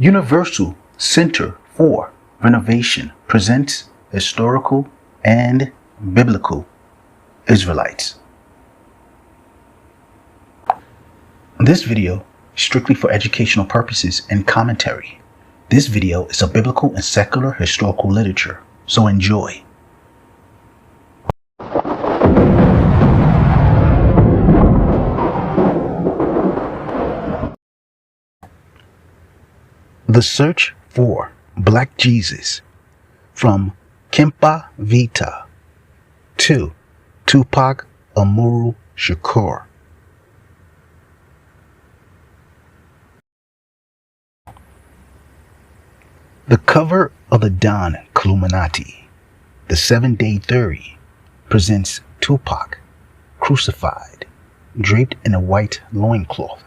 Universal Center for Renovation presents historical and biblical Israelites. This video is strictly for educational purposes and commentary. This video is a biblical and secular historical literature, so enjoy. The Search for Black Jesus, from Kimpa Vita to Tupac Shakur. The cover of the Don Illuminati, the 7-Day Theory, presents Tupac crucified, draped in a white loincloth,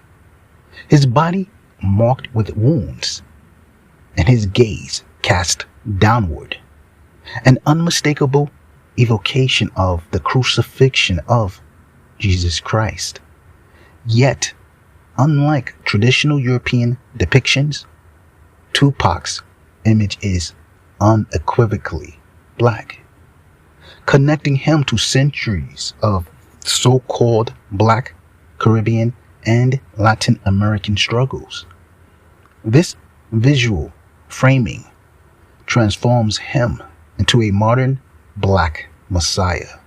his body marked with wounds, and his gaze cast downward, an unmistakable evocation of the crucifixion of Jesus Christ. Yet, unlike traditional European depictions, Tupac's image is unequivocally black, connecting him to centuries of so-called Black, Caribbean, and Latin American struggles. This visual framing transforms him into a modern Black Messiah,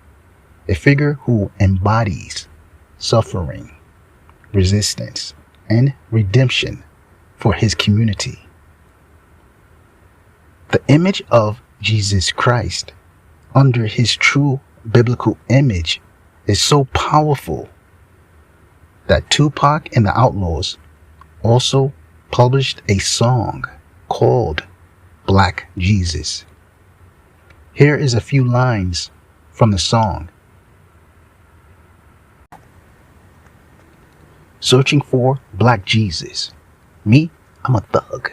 a figure who embodies suffering, resistance, and redemption for his community. The image of Jesus Christ under his true biblical image is so powerful that Tupac and the Outlaws also published a song called Black Jesus. Here is a few lines from the song. Searching for Black Jesus. Me, I'm a thug.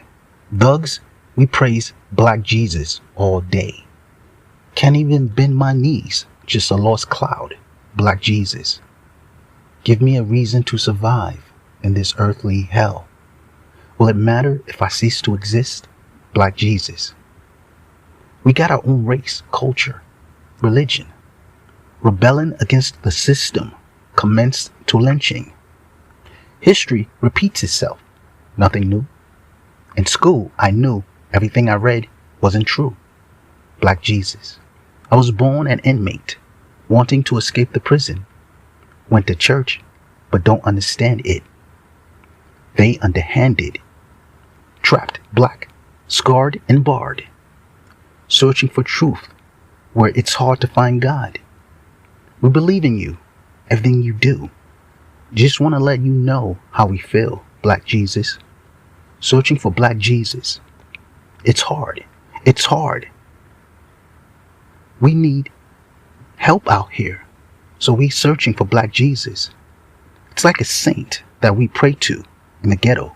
Thugs, we praise Black Jesus all day. Can't even bend my knees, just a lost cloud. Black Jesus. Give me a reason to survive in this earthly hell. Will it matter if I cease to exist? Black Jesus. We got our own race, culture, religion. Rebelling against the system commenced to lynching. History repeats itself. Nothing new. In school, I knew everything I read wasn't true. Black Jesus. I was born an inmate, wanting to escape the prison. Went to church, but don't understand it. They underhanded. Trapped, black, scarred and barred. Searching for truth where it's hard to find God. We believe in you, everything you do. Just want to let you know how we feel, Black Jesus. Searching for Black Jesus. It's hard. It's hard. We need help out here. So we searching for Black Jesus. It's like a saint that we pray to in the ghetto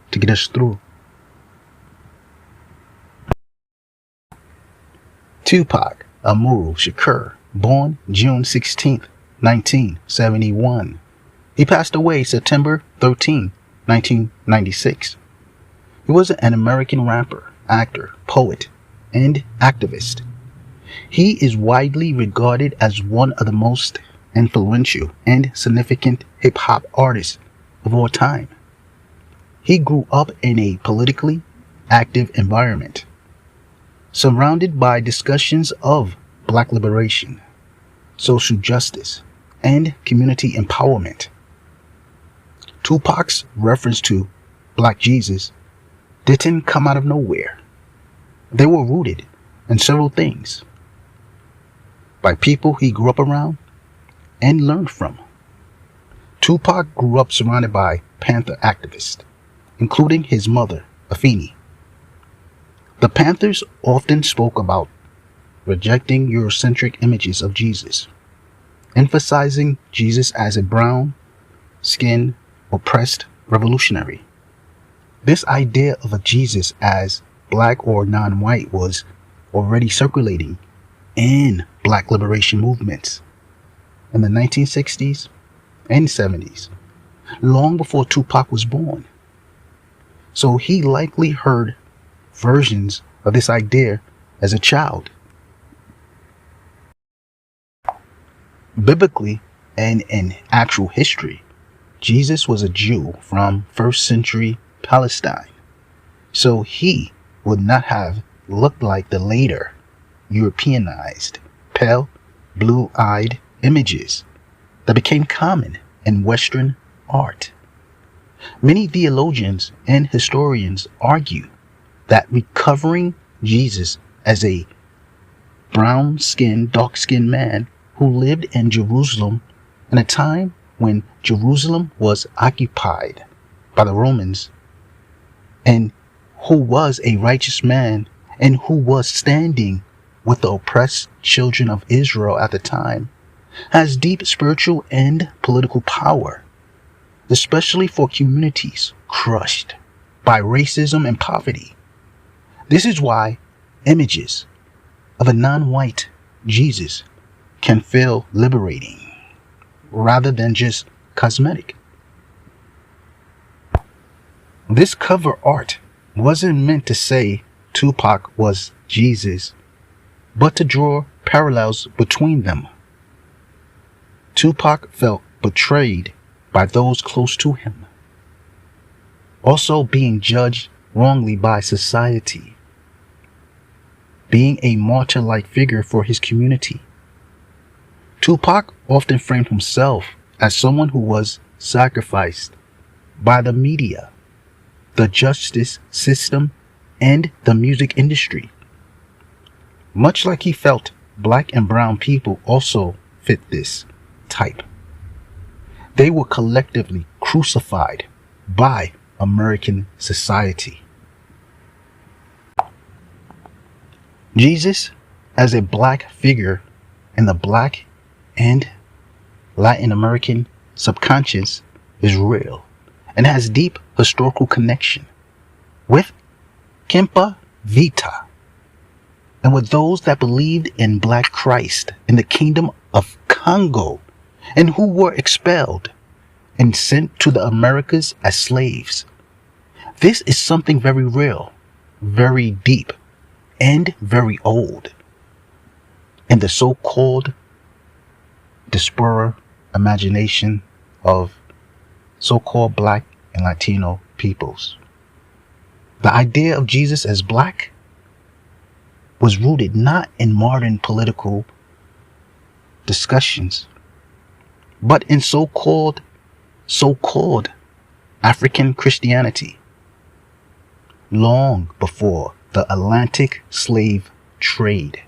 to get us through. Tupac Shakur, born June 16, 1971. He passed away September 13, 1996. He was an American rapper, actor, poet, and activist. He is widely regarded as one of the most influential and significant hip-hop artists of all time. He grew up in a politically active environment, surrounded by discussions of Black liberation, social justice, and community empowerment. Tupac's reference to Black Jesus didn't come out of nowhere. They were rooted in several things by people he grew up around and learned from. Tupac grew up surrounded by Panther activists, including his mother, Afeni. The Panthers often spoke about rejecting Eurocentric images of Jesus, emphasizing Jesus as a brown-skinned, oppressed revolutionary. This idea of a Jesus as black or non-white was already circulating in Black liberation movements in the 1960s and 70s, long before Tupac was born. So he likely heard versions of this idea as a child. Biblically and in actual history, Jesus was a Jew from 1st century Palestine. So he would not have looked like the later Europeanized, pale, blue-eyed images that became common in Western art. Many theologians and historians argue that recovering Jesus as a brown-skinned, dark-skinned man who lived in Jerusalem in a time when Jerusalem was occupied by the Romans, and who was a righteous man and who was standing with the oppressed children of Israel at the time, has deep spiritual and political power, especially for communities crushed by racism and poverty. This is why images of a non-white Jesus can feel liberating rather than just cosmetic. This cover art wasn't meant to say Tupac was Jesus, but to draw parallels between them. Tupac felt betrayed by those close to him, also being judged wrongly by society, being a martyr-like figure for his community. Tupac often framed himself as someone who was sacrificed by the media, the justice system, and the music industry. Much like he felt black and brown people also fit this type. They were collectively crucified by American society. Jesus as a black figure in the black and Latin American subconscious is real and has deep historical connection with Kimpa, Vita, and with those that believed in Black Christ in the kingdom of Congo and who were expelled and sent to the Americas as slaves. This is something very real, very deep, and very old in the so-called diaspora imagination of so-called Black and Latino peoples. The idea of Jesus as Black was rooted not in modern political discussions, but in so-called African Christianity, long before the Atlantic slave trade.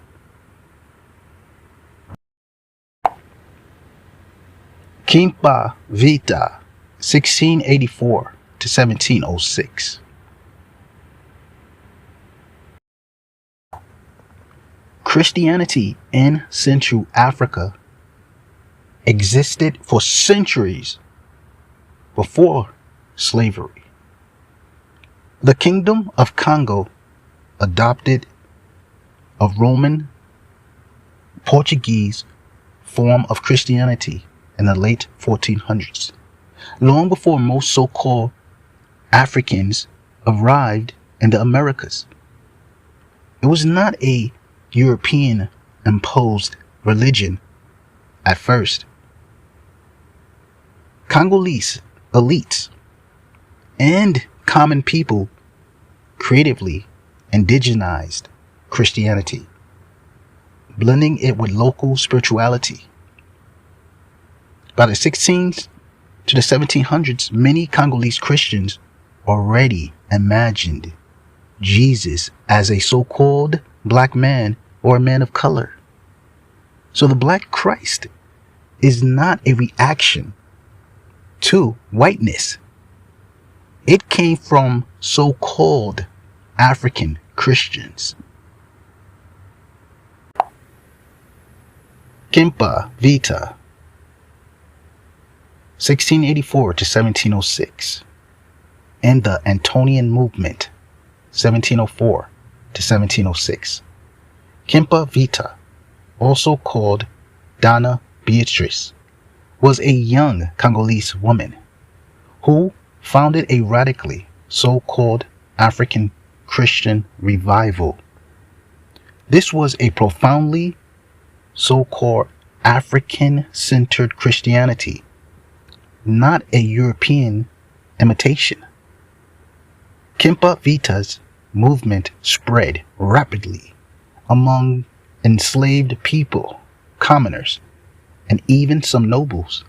Kimpa, Vita, 1684 to 1706. Christianity in Central Africa existed for centuries before slavery. The Kingdom of Congo adopted a Roman Portuguese form of Christianity in the late 1400s, long before most so-called Africans arrived in the Americas. It was not a European imposed religion at first. Congolese elites and common people creatively indigenized Christianity, blending it with local spirituality. By the 16th to the 1700s, many Congolese Christians already imagined Jesus as a so-called Black man or a man of color. So the Black Christ is not a reaction to whiteness. It came from so-called African Christians. Kimpa, Vita, 1684 to 1706, and the Antonian Movement, 1704 to 1706. Kimpa Vita, also called Donna Beatrice, was a young Congolese woman who founded a radically so-called African Christian revival. This was a profoundly so-called African-centered Christianity, not a European imitation. Kimpa Vita's movement spread rapidly among enslaved people, commoners, and even some nobles.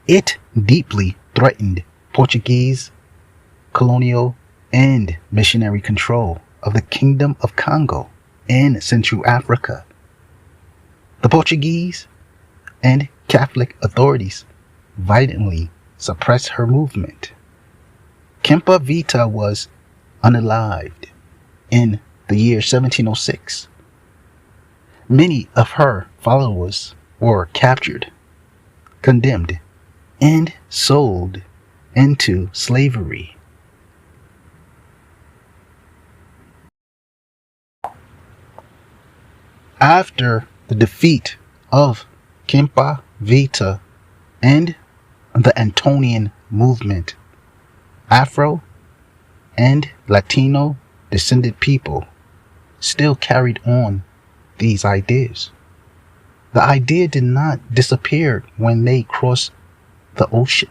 It deeply threatened Portuguese colonial and missionary control of the Kingdom of Congo in Central Africa. The Portuguese and Catholic authorities violently suppressed her movement. Kimpa Vita was unalived in the year 1706. Many of her followers were captured, condemned, and sold into slavery. After the defeat of Kimpa Vita and the Antonian movement, Afro and Latino descended people still carried on these ideas. The idea did not disappear when they crossed the ocean.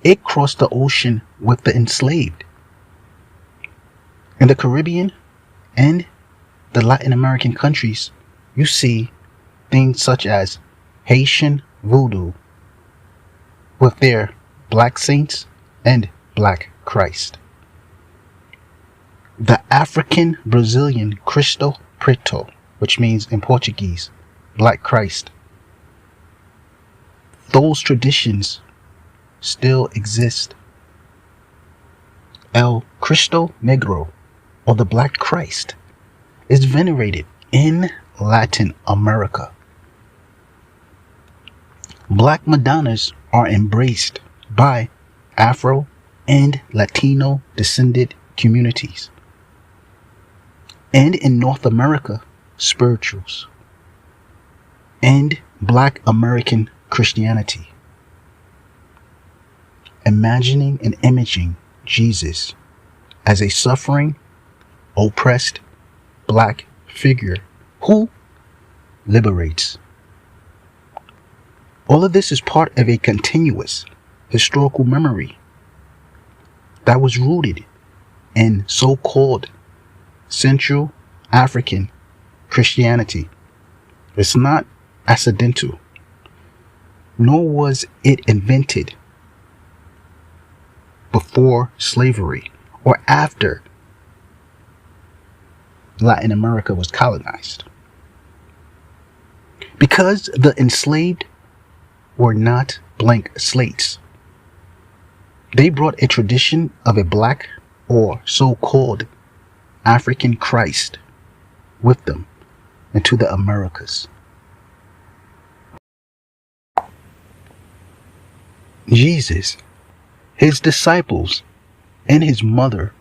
It crossed the ocean with the enslaved. In the Caribbean and the Latin American countries, you see things such as Haitian voodoo with their black saints and black Christ. The African Brazilian Cristo Preto, which means in Portuguese, Black Christ. Those traditions still exist. El Cristo Negro, or the Black Christ, is venerated in Latin America. Black Madonnas are embraced by Afro and Latino descended communities. And in North America, spirituals and Black American Christianity. Imagining and imaging Jesus as a suffering, oppressed Black figure who liberates. All of this is part of a continuous historical memory that was rooted in so-called Central African Christianity. It's not accidental, nor was it invented before slavery or after Latin America was colonized. Because the enslaved were not blank slates, they brought a tradition of a black or so-called African Christ with them into the Americas. Jesus, his disciples, and his mother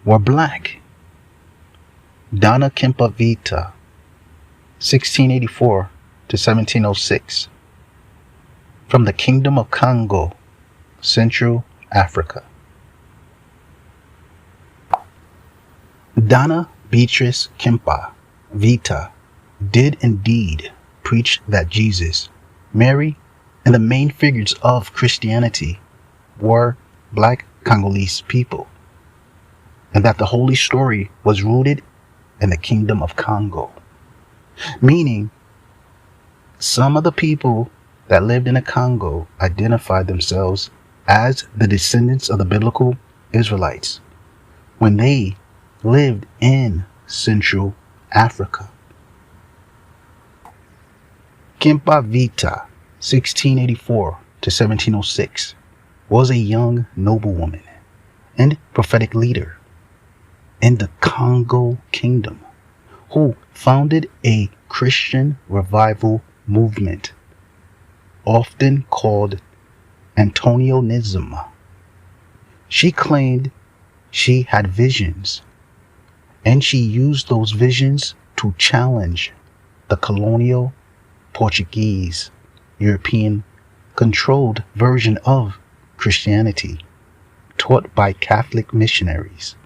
were black. Donna Kimpa Vita, 1684 to 1706, from the Kingdom of Congo, Central Africa. Donna Beatrice Kimpa Vita did indeed preach that Jesus, Mary, and the main figures of Christianity were Black Congolese people, and that the holy story was rooted in the Kingdom of Congo, meaning some of the people that lived in the Congo identified themselves as the descendants of the biblical Israelites when they lived in Central Africa. Kimpa Vita, 1684 to 1706, was a young noblewoman and prophetic leader in the Congo Kingdom who founded a Christian revival movement, often called Antonianism. She claimed she had visions, and she used those visions to challenge the colonial Portuguese, European controlled version of Christianity. taught by Catholic missionaries.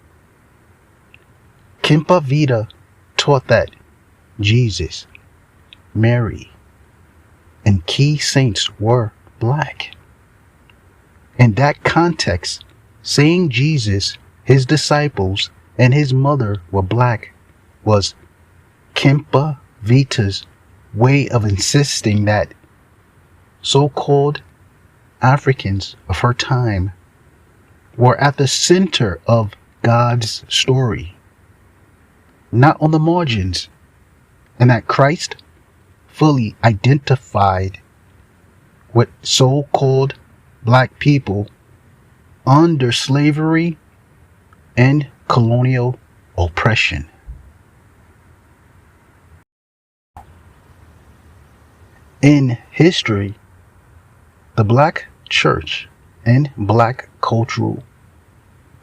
Kimpa Vita taught that Jesus, Mary, and key saints were black. In that context, saying Jesus, his disciples, and his mother were black was Kimpa Vita's way of insisting that so-called Africans of her time were at the center of God's story, not on the margins, and that Christ fully identified with so-called black people under slavery and colonial oppression. In history, the black church and black cultural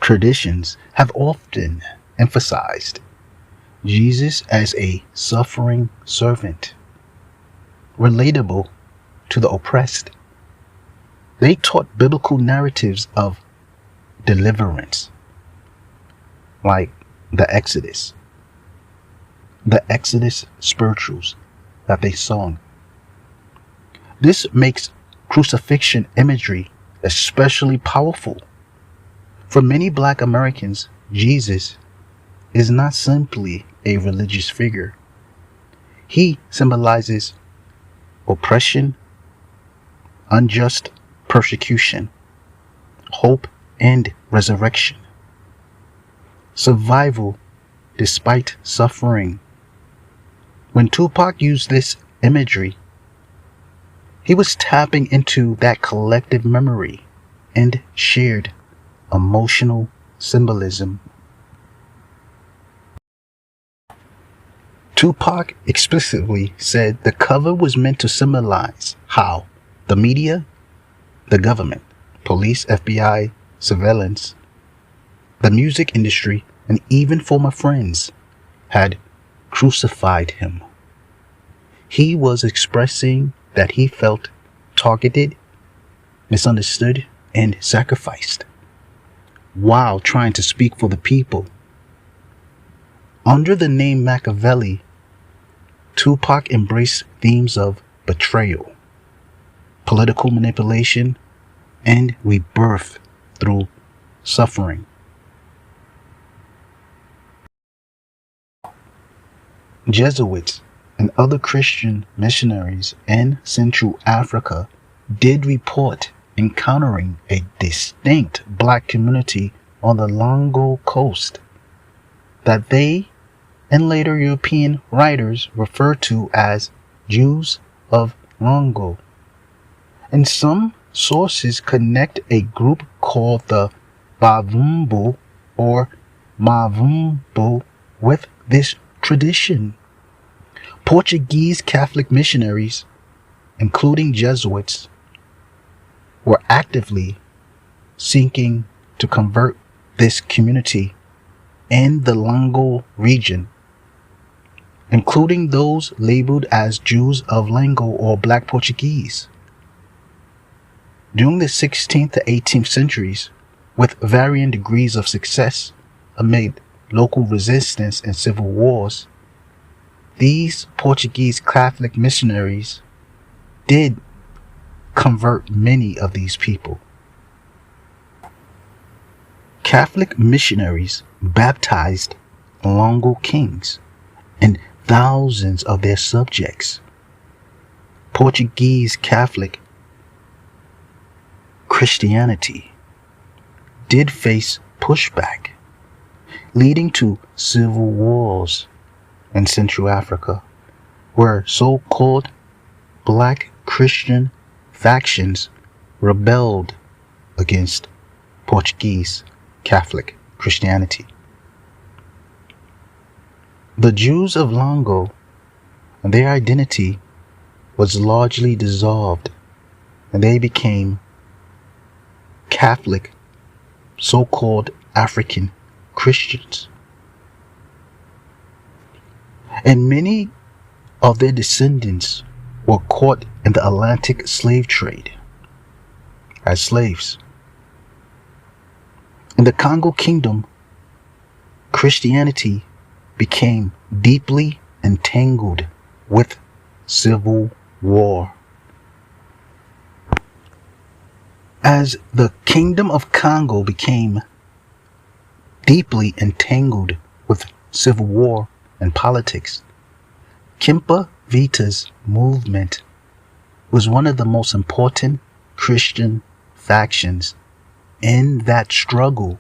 traditions have often emphasized Jesus as a suffering servant, relatable to the oppressed. They taught biblical narratives of deliverance, like the Exodus spirituals that they sung. This makes crucifixion imagery especially powerful. For many black Americans, Jesus is not simply a religious figure. He symbolizes oppression, unjust persecution, hope, and resurrection. Survival despite suffering. When Tupac used this imagery, he was tapping into that collective memory and shared emotional symbolism. Tupac explicitly said the cover was meant to symbolize how the media, the government, police, FBI, surveillance, the music industry, and even former friends had crucified him. He was expressing that he felt targeted, misunderstood, and sacrificed while trying to speak for the people. Under the name Machiavelli, Tupac embraced themes of betrayal, political manipulation, and rebirth through suffering. Jesuits and other Christian missionaries in Central Africa did report encountering a distinct black community on the Longo coast that they and later European writers refer to as Jews of Longo. And some sources connect a group called the Bavumbu or Mavumbu with this tradition. Portuguese Catholic missionaries, including Jesuits, were actively seeking to convert this community in the Longo region, including those labeled as Jews of Longo or Black Portuguese. During the 16th to 18th centuries, with varying degrees of success amid local resistance and civil wars, these Portuguese Catholic missionaries did convert many of these people. Catholic missionaries baptized Longo kings and thousands of their subjects. Portuguese Catholic Christianity did face pushback, leading to civil wars in Central Africa, where so-called black Christian factions rebelled against Portuguese Catholic Christianity. The Jews of Longo and their identity was largely dissolved, and they became Catholic, so-called African Christians. And many of their descendants were caught in the Atlantic slave trade as slaves. In the Congo Kingdom, Christianity became deeply entangled with civil war. As the Kingdom of Congo became deeply entangled with civil war and politics, Kimpa Vita's movement was one of the most important Christian factions in that struggle.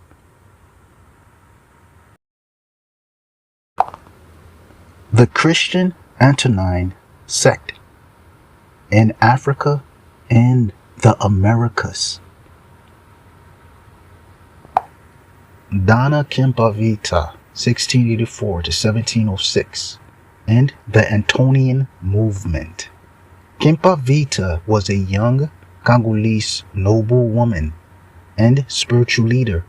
The Christian Antonine sect in Africa and the Americas. Donna Kimpa Vita, 1684 to 1706, and the Antonian movement. Kimpa Vita was a young Congolese noble woman and spiritual leader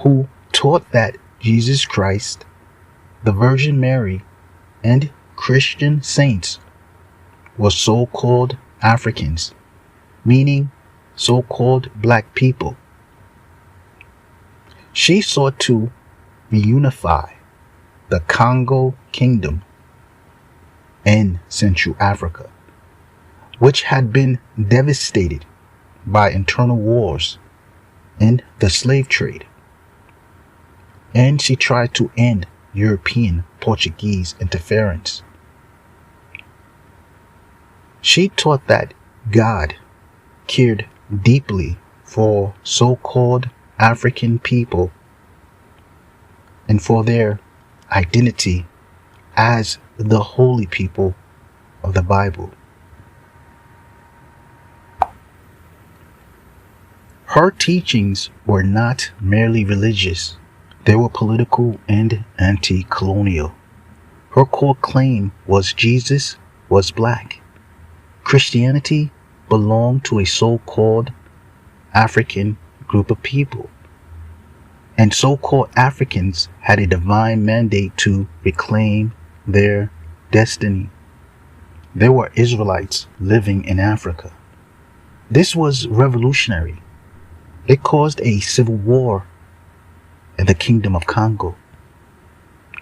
who taught that Jesus Christ, the Virgin Mary, and Christian saints were so-called Africans, meaning so-called black people. She sought to reunify the Congo Kingdom in Central Africa, which had been devastated by internal wars and the slave trade. And she tried to end European Portuguese interference. She taught that God cared deeply for so-called African people and for their identity as the holy people of the Bible. Her teachings were not merely religious, they were political and anti-colonial. Her core claim was Jesus was black. Christianity belonged to a so-called African group of people, and so-called Africans had a divine mandate to reclaim their destiny. They were Israelites living in Africa. This was revolutionary. It caused a civil war in the Kingdom of Congo.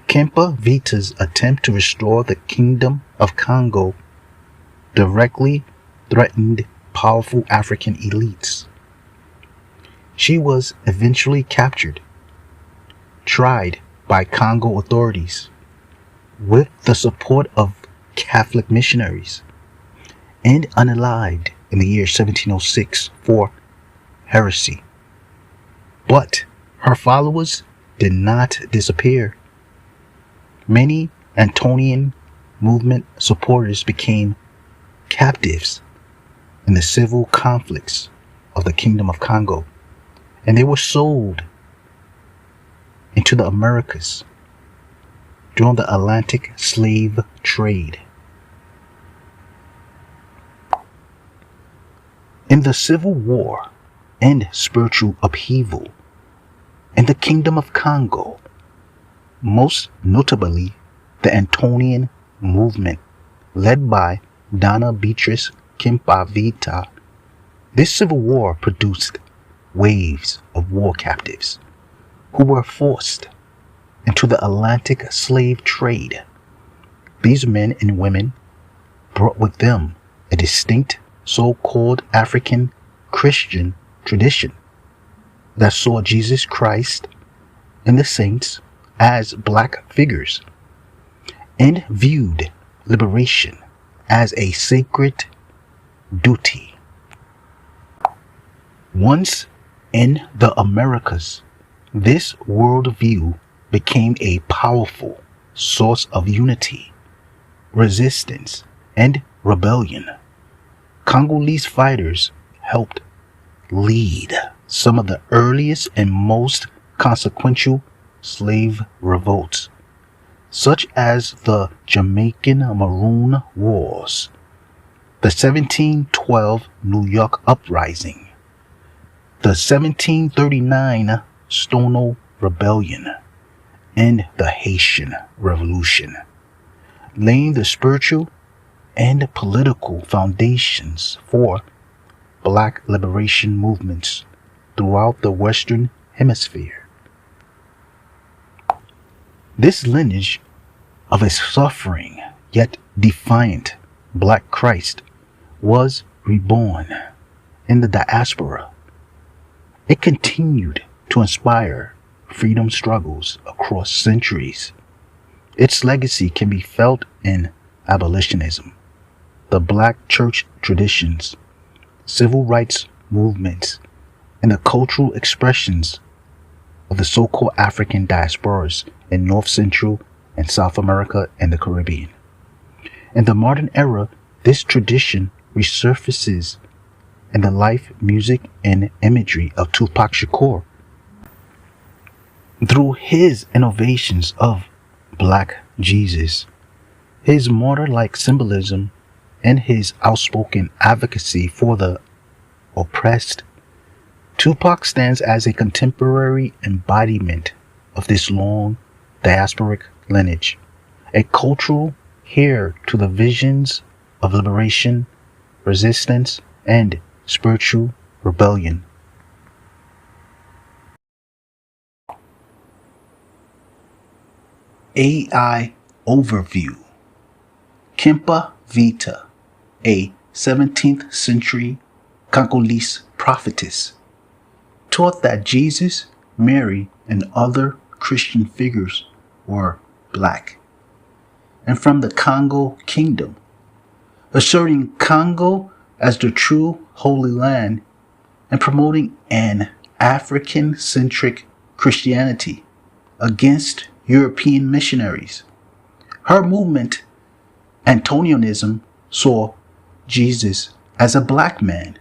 Kimpa Vita's attempt to restore the Kingdom of Congo directly threatened powerful African elites. She was eventually captured, tried by Congo authorities with the support of Catholic missionaries, and unalived in the year 1706 for heresy. But her followers did not disappear. Many Antonian movement supporters became captives in the civil conflicts of the Kingdom of Congo, and they were sold into the Americas during the Atlantic slave trade. In the Civil War and spiritual upheaval in the Kingdom of Congo, most notably the Antonian movement led by Donna Beatrice Kimpa Vita, this civil war produced waves of war captives who were forced into the Atlantic slave trade. These men and women brought with them a distinct so-called African Christian tradition that saw Jesus Christ and the saints as black figures and viewed liberation as a sacred duty. Once in the Americas, this worldview became a powerful source of unity, resistance, and rebellion. Congolese fighters helped lead some of the earliest and most consequential slave revolts, such as the Jamaican Maroon Wars, the 1712 New York Uprising, the 1739 Stonewall Rebellion, and the Haitian Revolution, laying the spiritual and political foundations for black liberation movements throughout the Western hemisphere. This lineage of a suffering yet defiant Black Christ was reborn in the diaspora. It continued to inspire freedom struggles across centuries. Its legacy can be felt in abolitionism, the Black church traditions, civil rights movements, and the cultural expressions of the so-called African diasporas in North Central and South America and the Caribbean. In the modern era, this tradition resurfaces in the life, music, and imagery of Tupac Shakur. Through his innovations of Black Jesus, his martyr-like symbolism, and his outspoken advocacy for the oppressed, Tupac stands as a contemporary embodiment of this long diasporic lineage, a cultural heir to the visions of liberation, resistance, and spiritual rebellion. AI Overview. Kimpa Vita, a 17th century Congolese prophetess, taught that Jesus, Mary, and other Christian figures were Black and from the Congo Kingdom, asserting Congo as the true Holy Land and promoting an African-centric Christianity against European missionaries. Her movement, Antonianism, saw Jesus as a Black man,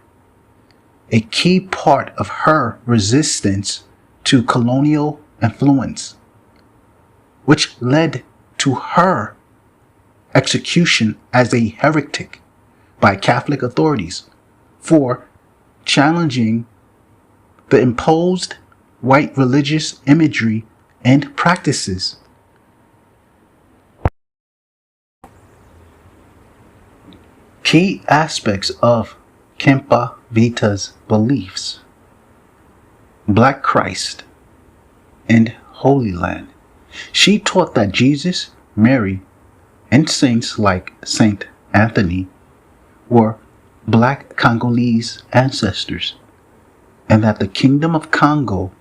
a key part of her resistance to colonial influence, which led to her execution as a heretic by Catholic authorities for challenging the imposed white religious imagery and practices. Key aspects of Kimpa Vita's beliefs: Black Christ and Holy Land. She taught that Jesus, Mary, and saints like Saint Anthony were Black Congolese ancestors, and that the Kingdom of Congo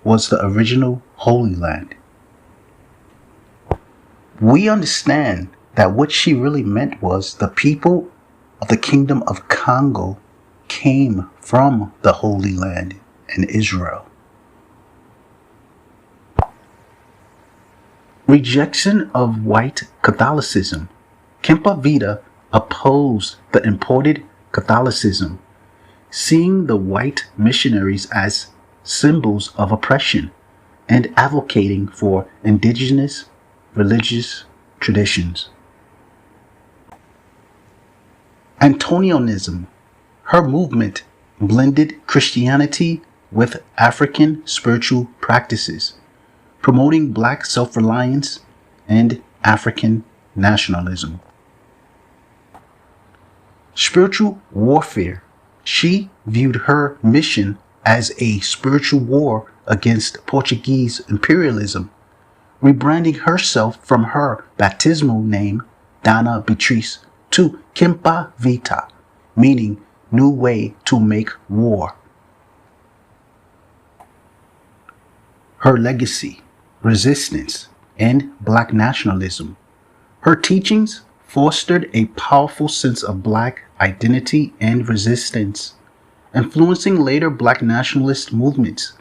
was the original Holy Land. We understand that what she really meant was the people of the Kingdom of Congo came from the Holy Land in Israel. Rejection of white Catholicism. Kimpa Vita opposed the imported Catholicism, seeing the white missionaries as symbols of oppression and advocating for indigenous religious traditions. Antonianism. Her movement blended Christianity with African spiritual practices, promoting Black self-reliance and African nationalism. Spiritual warfare. She viewed her mission as a spiritual war against Portuguese imperialism, rebranding herself from her baptismal name, Dona Beatriz, to Kimpa Vita, meaning new way to make war. Her legacy, resistance, and Black nationalism. Her teachings fostered a powerful sense of Black identity and resistance, influencing later Black nationalist movements,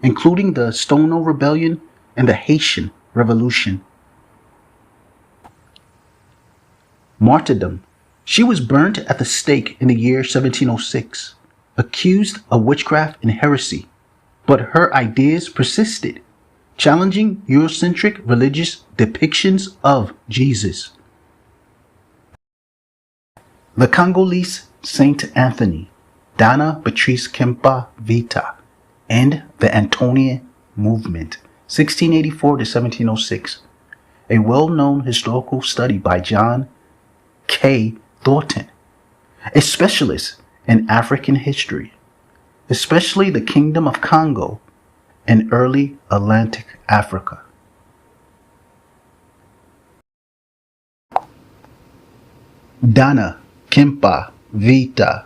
including the Stono Rebellion and the Haitian Revolution. Martyrdom. She was burnt at the stake in the year 1706, accused of witchcraft and heresy, but her ideas persisted, challenging Eurocentric religious depictions of Jesus. The Congolese Saint Anthony, Dona Beatriz Kimpa Vita, and the Antonian movement, 1684 to 1706, a well-known historical study by John K. Thornton, a specialist in African history, especially the Kingdom of Congo, in early Atlantic Africa. Dana, Kimpa, Vita,